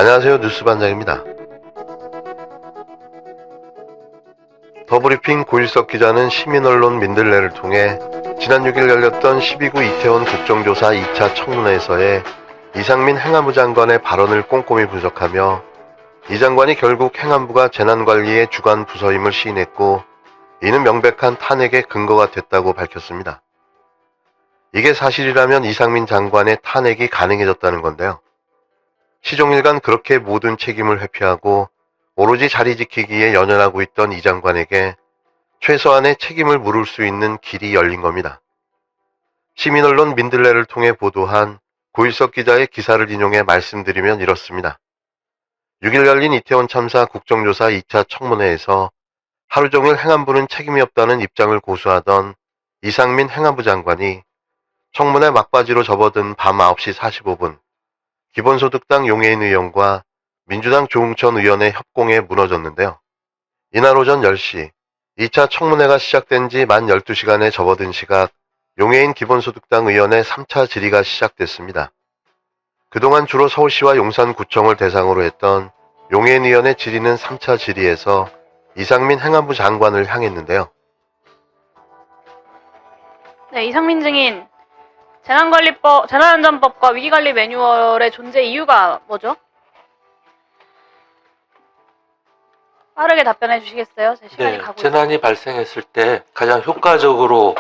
안녕하세요. 뉴스반장입니다. 더브리핑 고일석 기자는 시민언론 민들레를 통해 지난 6일 열렸던 12구 이태원 국정조사 2차 청문회에서의 이상민 행안부 장관의 발언을 꼼꼼히 분석하며 이 장관이 결국 행안부가 재난관리의 주관 부서임을 시인했고 이는 명백한 탄핵의 근거가 됐다고 밝혔습니다. 이게 사실이라면 이상민 장관의 탄핵이 가능해졌다는 건데요. 시종일관 그렇게 모든 책임을 회피하고 오로지 자리 지키기에 연연하고 있던 이 장관에게 최소한의 책임을 물을 수 있는 길이 열린 겁니다. 시민언론 민들레를 통해 보도한 고일석 기자의 기사를 인용해 말씀드리면 이렇습니다. 6일 열린 이태원 참사 국정조사 2차 청문회에서 하루 종일 행안부는 책임이 없다는 입장을 고수하던 이상민 행안부 장관이 청문회 막바지로 접어든 밤 9시 45분 기본소득당 용해인 의원과 민주당 조응천 의원의 협공에 무너졌는데요. 이날 오전 10시 2차 청문회가 시작된 지 만 12시간에 접어든 시각 용해인 기본소득당 의원의 3차 질의가 시작됐습니다. 그동안 주로 서울시와 용산구청을 대상으로 했던 용해인 의원의 질의는 3차 질의에서 이상민 행안부 장관을 향했는데요. 네, 이상민 증인. 재난안전법과 위기관리 매뉴얼의 존재 이유가 뭐죠? 빠르게 답변해 주시겠어요? 제 시간이 가고 재난이 발생했을 때 가장 효과적으로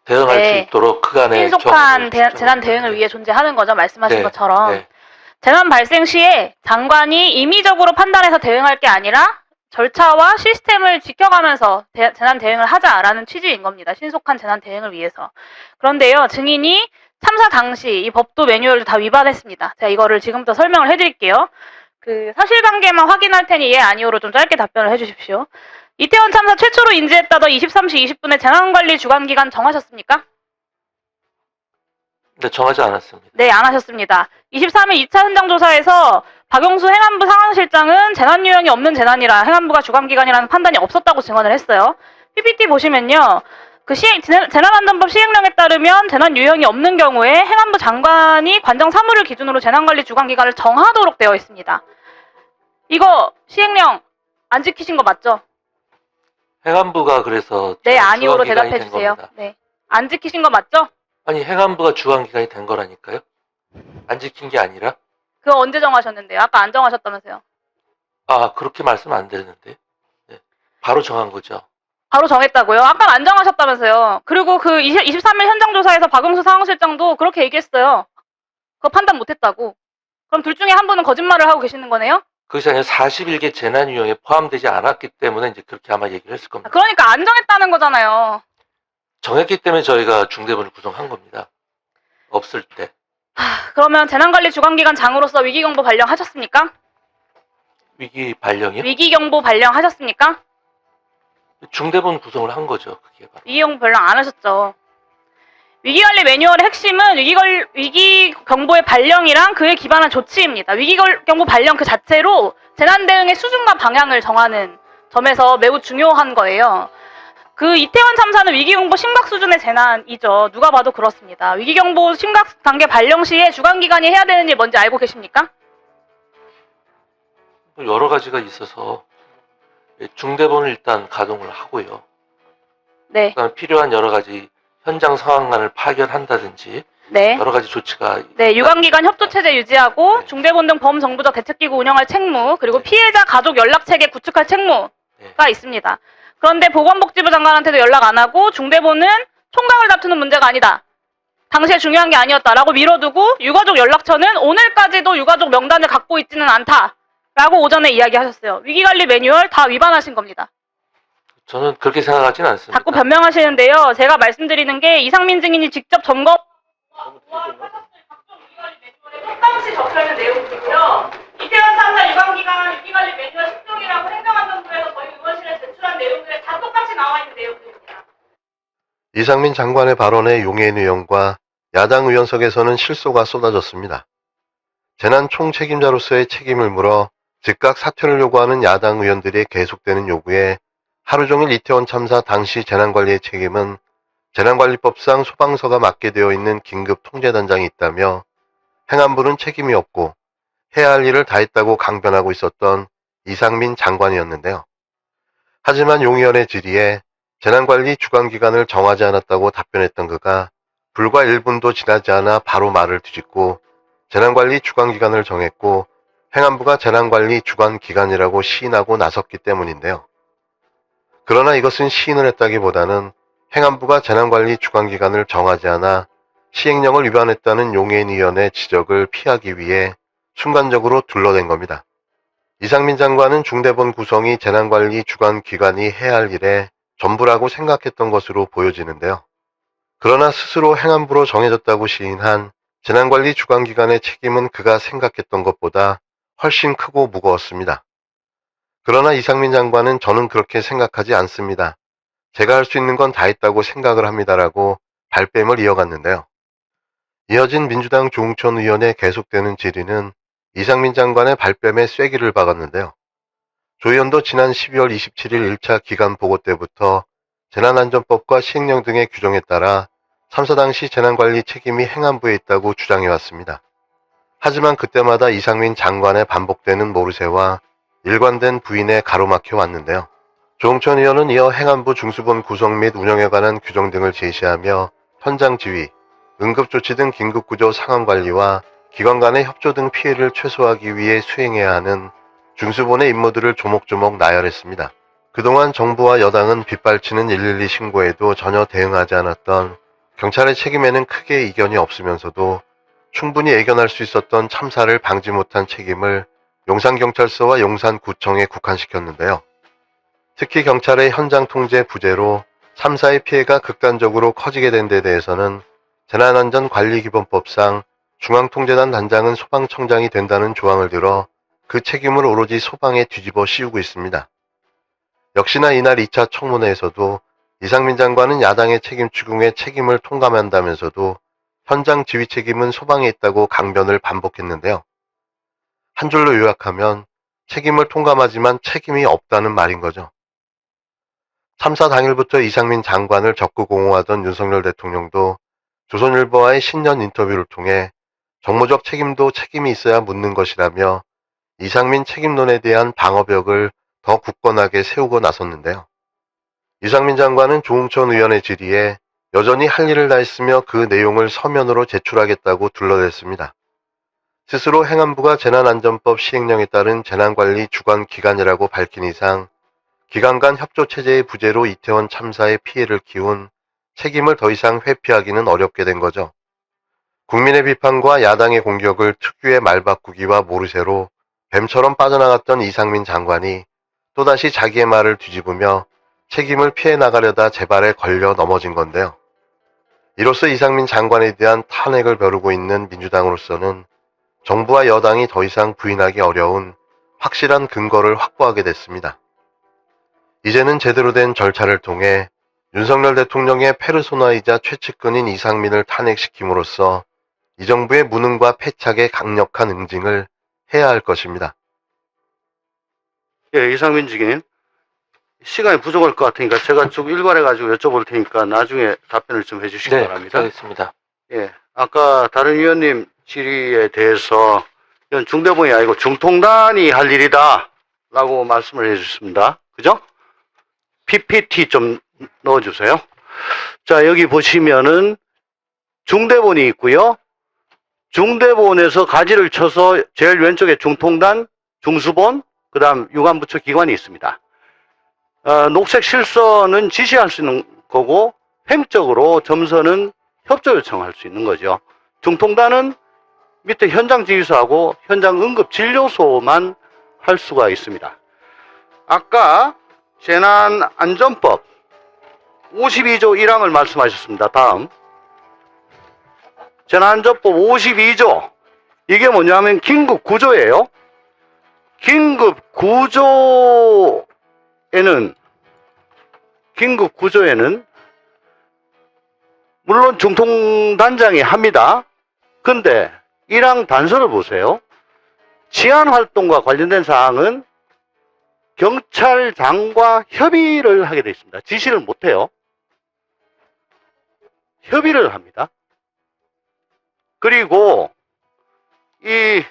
대응할 수 있도록 그간의 신속한 재난 대응을 위해 존재하는 거죠. 말씀하신 것처럼. 재난 발생 시에 장관이 임의적으로 판단해서 대응할 게 아니라 절차와 시스템을 지켜가면서 재난 대응을 하자라는 취지인 겁니다. 신속한 재난 대응을 위해서. 그런데요, 증인이 참사 당시 이 법도 매뉴얼도 다 위반했습니다. 제가 이거를 지금부터 설명을 해드릴게요. 그 사실관계만 확인할 테니 예, 아니오로 좀 짧게 답변을 해주십시오. 이태원 참사 최초로 인지했다던 23시 20분에 재난관리 주관기간 정하셨습니까? 네, 정하지 않았습니다. 네, 안 하셨습니다. 23일 2차 현장조사에서 박용수 행안부 상황실장은 재난 유형이 없는 재난이라 행안부가 주관기관이라는 판단이 없었다고 증언을 했어요. PPT 보시면요. 그 재난안전법 시행령에 따르면 재난 유형이 없는 경우에 행안부 장관이 관정 사무를 기준으로 재난관리 주관기관을 정하도록 되어 있습니다. 이거 시행령 안 지키신 거 맞죠? 행안부가 그래서 네, 아니오로 대답해 주세요. 네, 안 지키신 거 맞죠? 아니, 행안부가 주관기관이 된 거라니까요. 안 지킨 게 아니라. 그거 언제 정하셨는데요? 아까 안 정하셨다면서요? 아, 그렇게 말씀은 안 되는데. 네, 바로 정한 거죠. 바로 정했다고요? 아까 안 정하셨다면서요? 그리고 그 23일 현장조사에서 박용수 상황실장도 그렇게 얘기했어요. 그거 판단 못했다고. 그럼 둘 중에 한 분은 거짓말을 하고 계시는 거네요? 그것이 아니라 41개 재난 유형에 포함되지 않았기 때문에 이제 그렇게 아마 얘기를 했을 겁니다. 그러니까 안 정했다는 거잖아요. 정했기 때문에 저희가 중대본을 구성한 겁니다. 없을 때. 그러면 재난관리 주관기관 장으로서 위기경보 발령하셨습니까? 위기 발령이요? 위기경보 발령하셨습니까? 중대본 구성을 한 거죠. 그게 바로. 위기경보 발령 안 하셨죠. 위기관리 매뉴얼의 핵심은 위기경보의 발령이랑 그에 기반한 조치입니다. 위기경보 발령 그 자체로 재난 대응의 수준과 방향을 정하는 점에서 매우 중요한 거예요. 그 이태원 참사는 위기경보 심각 수준의 재난이죠. 누가 봐도 그렇습니다. 위기경보 심각 단계 발령 시에 주관기관이 해야 되는 일 뭔지 알고 계십니까? 여러 가지가 있어서 중대본을 일단 가동을 하고요. 네. 그다음에 필요한 여러 가지 현장 상황만을 파견한다든지 네. 여러 가지 조치가 네, 유관기관 협조체제 유지하고 중대본 등 범정부적 대책기구 운영할 책무, 그리고 피해자 가족 연락체계 구축할 책무가 있습니다. 그런데 보건복지부 장관한테도 연락 안 하고 중대본은 총각을 다투는 문제가 아니다. 당시에 중요한 게 아니었다라고 밀어두고 유가족 연락처는 오늘까지도 유가족 명단을 갖고 있지는 않다라고 오전에 이야기하셨어요. 위기관리 매뉴얼 다 위반하신 겁니다. 저는 그렇게 생각하진 않습니다. 자꾸 변명하시는데요. 제가 말씀드리는 게 이상민 증인이 직접 점검 각종 위기관리 매뉴얼에 톱없이 적혀있는 내용이고요. 이태원 참사 유관기관 위기관리 매뉴얼 10종이라고 행정안전부에서 저희 의원실에 제출한 내용들에 다 똑같이 나와 있는 내용들입니다. 이상민 장관의 발언에 용해인 의원과 야당 의원석에서는 실소가 쏟아졌습니다. 재난 총책임자로서의 책임을 물어 즉각 사퇴를 요구하는 야당 의원들의 계속되는 요구에 하루 종일 이태원 참사 당시 재난관리의 책임은 재난관리법상 소방서가 맡게 되어 있는 긴급 통제단장이 있다며 행안부는 책임이 없고 해야 할 일을 다 했다고 강변하고 있었던 이상민 장관이었는데요. 하지만 용의원의 질의에 재난관리 주관기관을 정하지 않았다고 답변했던 그가 불과 1분도 지나지 않아 바로 말을 뒤집고 재난관리 주관기관을 정했고 행안부가 재난관리 주관기관이라고 시인하고 나섰기 때문인데요. 그러나 이것은 시인을 했다기보다는 행안부가 재난관리 주관기관을 정하지 않아 시행령을 위반했다는 용해인위원의 지적을 피하기 위해 순간적으로 둘러댄 겁니다. 이상민 장관은 중대본 구성이 재난관리 주관기관이 해야 할 일의 전부라고 생각했던 것으로 보여지는데요. 그러나 스스로 행안부로 정해졌다고 시인한 재난관리 주관기관의 책임은 그가 생각했던 것보다 훨씬 크고 무거웠습니다. 그러나 이상민 장관은 저는 그렇게 생각하지 않습니다. 제가 할 수 있는 건 다 했다고 생각을 합니다라고 발뺌을 이어갔는데요. 이어진 민주당 조응천 의원의 계속되는 질의는 이상민 장관의 발뺌에 쐐기를 박았는데요. 조 의원도 지난 12월 27일 1차 기간 보고 때부터 재난안전법과 시행령 등의 규정에 따라 참사 당시 재난관리 책임이 행안부에 있다고 주장해왔습니다. 하지만 그때마다 이상민 장관의 반복되는 모르쇠와 일관된 부인에 가로막혀 왔는데요. 조응천 의원은 이어 행안부 중수본 구성 및 운영에 관한 규정 등을 제시하며 현장 지휘, 응급조치 등 긴급구조 상황관리와 기관 간의 협조 등 피해를 최소화하기 위해 수행해야 하는 중수본의 임무들을 조목조목 나열했습니다. 그동안 정부와 여당은 빗발치는 112 신고에도 전혀 대응하지 않았던 경찰의 책임에는 크게 이견이 없으면서도 충분히 애견할 수 있었던 참사를 방지 못한 책임을 용산경찰서와 용산구청에 국한시켰는데요. 특히 경찰의 현장 통제 부재로 참사의 피해가 극단적으로 커지게 된 데 대해서는 재난안전관리기본법상 중앙통제단 단장은 소방청장이 된다는 조항을 들어 그 책임을 오로지 소방에 뒤집어 씌우고 있습니다. 역시나 이날 2차 청문회에서도 이상민 장관은 야당의 책임 추궁에 책임을 통감한다면서도 현장 지휘 책임은 소방에 있다고 강변을 반복했는데요. 한 줄로 요약하면 책임을 통감하지만 책임이 없다는 말인 거죠. 참사 당일부터 이상민 장관을 적극 옹호하던 윤석열 대통령도 조선일보와의 신년 인터뷰를 통해 정무적 책임도 책임이 있어야 묻는 것이라며 이상민 책임론에 대한 방어벽을 더 굳건하게 세우고 나섰는데요. 이상민 장관은 조응천 의원의 질의에 여전히 할 일을 다했으며 그 내용을 서면으로 제출하겠다고 둘러댔습니다. 스스로 행안부가 재난안전법 시행령에 따른 재난관리 주관기관이라고 밝힌 이상 기관 간 협조체제의 부재로 이태원 참사의 피해를 키운 책임을 더 이상 회피하기는 어렵게 된 거죠. 국민의 비판과 야당의 공격을 특유의 말바꾸기와 모르쇠로 뱀처럼 빠져나갔던 이상민 장관이 또다시 자기의 말을 뒤집으며 책임을 피해 나가려다 재발에 걸려 넘어진 건데요. 이로써 이상민 장관에 대한 탄핵을 벼르고 있는 민주당으로서는 정부와 여당이 더 이상 부인하기 어려운 확실한 근거를 확보하게 됐습니다. 이제는 제대로 된 절차를 통해 윤석열 대통령의 페르소나이자 최측근인 이상민을 탄핵시킴으로써 이 정부의 무능과 패착에 강력한 응징을 해야 할 것입니다. 예, 이상민 증인. 시간이 부족할 것 같으니까 제가 쭉 일괄해가지고 여쭤볼 테니까 나중에 답변을 좀 해주시기 네, 바랍니다. 하겠습니다. 예, 아까 다른 위원님 질의에 대해서 이건 중대본이 아니고 중통단이 할 일이다 라고 말씀을 해주셨습니다. 그죠? PPT 좀 넣어주세요. 자, 여기 보시면은 중대본이 있고요. 중대본에서 가지를 쳐서 제일 왼쪽에 중통단, 중수본, 그 다음 유관부처 기관이 있습니다. 녹색 실선은 지시할 수 있는 거고 횡적으로 점선은 협조 요청할 수 있는 거죠. 중통단은 밑에 현장 지휘소하고 현장 응급 진료소만 할 수가 있습니다. 아까 재난안전법 52조 1항을 말씀하셨습니다. 다음 재난안전법 52조 이게 뭐냐면 긴급구조예요. 긴급구조에는 물론 중통단장이 합니다. 근데 1항 단서를 보세요. 치안활동과 관련된 사항은 경찰장과 협의를 하게 되어 있습니다. 지시를 못해요. 협의를 합니다. 그리고 이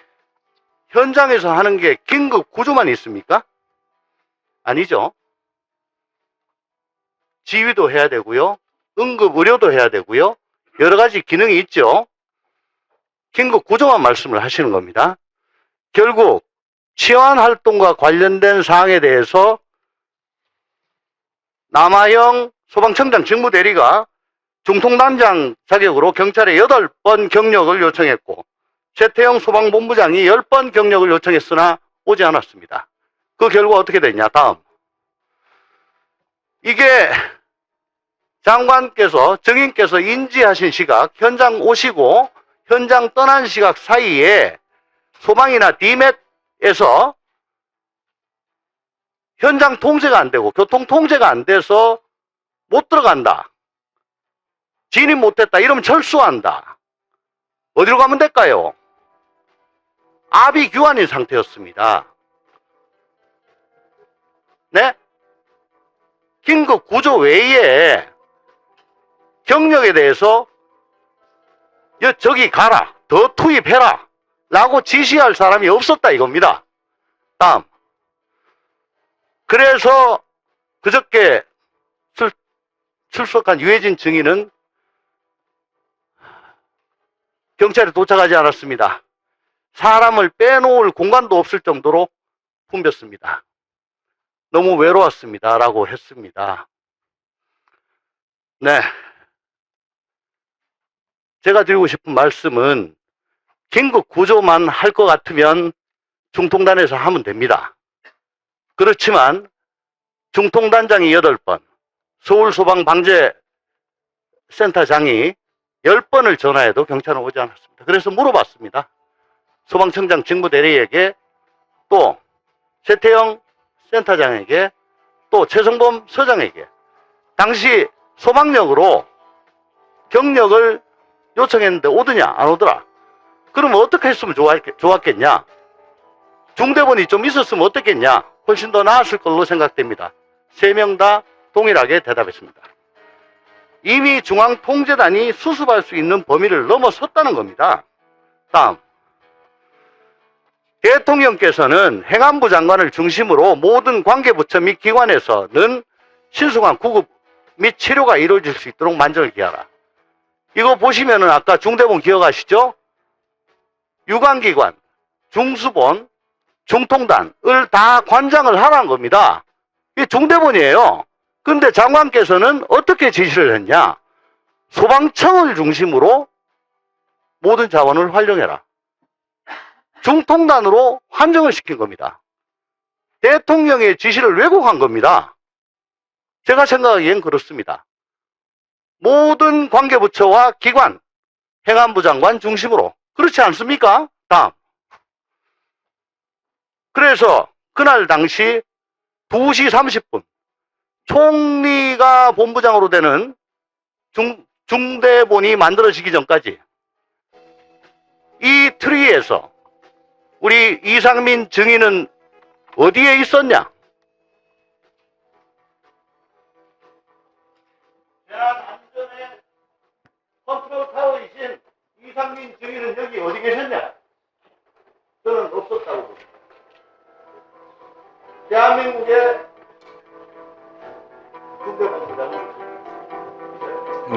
현장에서 하는 게 긴급 구조만 있습니까? 아니죠. 지휘도 해야 되고요. 응급 의료도 해야 되고요. 여러 가지 기능이 있죠. 긴급 구조만 말씀을 하시는 겁니다. 결국 치안 활동과 관련된 사항에 대해서 남아영 소방청장 직무대리가 중통단장 자격으로 경찰에 8번 경력을 요청했고 최태영 소방본부장이 10번 경력을 요청했으나 오지 않았습니다. 그 결과 어떻게 됐냐? 다음. 이게 장관께서, 정인께서 인지하신 시각, 현장 오시고 현장 떠난 시각 사이에 소방이나 DMET에서 현장 통제가 안 되고 교통 통제가 안 돼서 못 들어간다. 진입 못했다. 이러면 철수한다. 어디로 가면 될까요? 아비규환인 상태였습니다. 네? 긴급 구조 외에 경력에 대해서 저기 가라, 더 투입해라 라고 지시할 사람이 없었다 이겁니다. 다음. 그래서 그저께 출석한 유해진 증인은 경찰에 도착하지 않았습니다. 사람을 빼놓을 공간도 없을 정도로 붐볐습니다. 너무 외로웠습니다 라고 했습니다. 네. 제가 드리고 싶은 말씀은 긴급 구조만 할 것 같으면 중통단에서 하면 됩니다. 그렇지만 중통단장이 8번, 서울소방방재센터장이 10번을 전화해도 경찰은 오지 않았습니다. 그래서 물어봤습니다. 소방청장 직무대리에게, 또 최태영 센터장에게, 또 최성범 서장에게 당시 소방력으로 경력을 요청했는데 오더냐 안 오더라. 그러면 어떻게 했으면 좋았겠냐? 중대본이 좀 있었으면 어떻겠냐? 훨씬 더 나았을 걸로 생각됩니다. 3명 다 동일하게 대답했습니다. 이미 중앙통제단이 수습할 수 있는 범위를 넘어섰다는 겁니다. 다음. 대통령께서는 행안부 장관을 중심으로 모든 관계부처 및 기관에서는 신속한 구급 및 치료가 이루어질 수 있도록 만전을 기하라. 이거 보시면은 아까 중대본 기억하시죠? 유관기관, 중수본, 중통단을 다 관장을 하라는 겁니다. 이게 중대본이에요. 근데 장관께서는 어떻게 지시를 했냐? 소방청을 중심으로 모든 자원을 활용해라. 중통단으로 환정을 시킨 겁니다. 대통령의 지시를 왜곡한 겁니다. 제가 생각하기엔 그렇습니다. 모든 관계부처와 기관, 행안부 장관 중심으로. 그렇지 않습니까? 다음. 그래서 그날 당시 2시 30분 총리가 본부장으로 되는 중대본이 만들어지기 전까지 이 트리에서 우리 이상민 증인은 어디에 있었냐? 재난안전의 컨트롤 타워이신 이상민 증인은 여기 어디 계셨냐? 저는 없었다고 봅니다. 대한민국의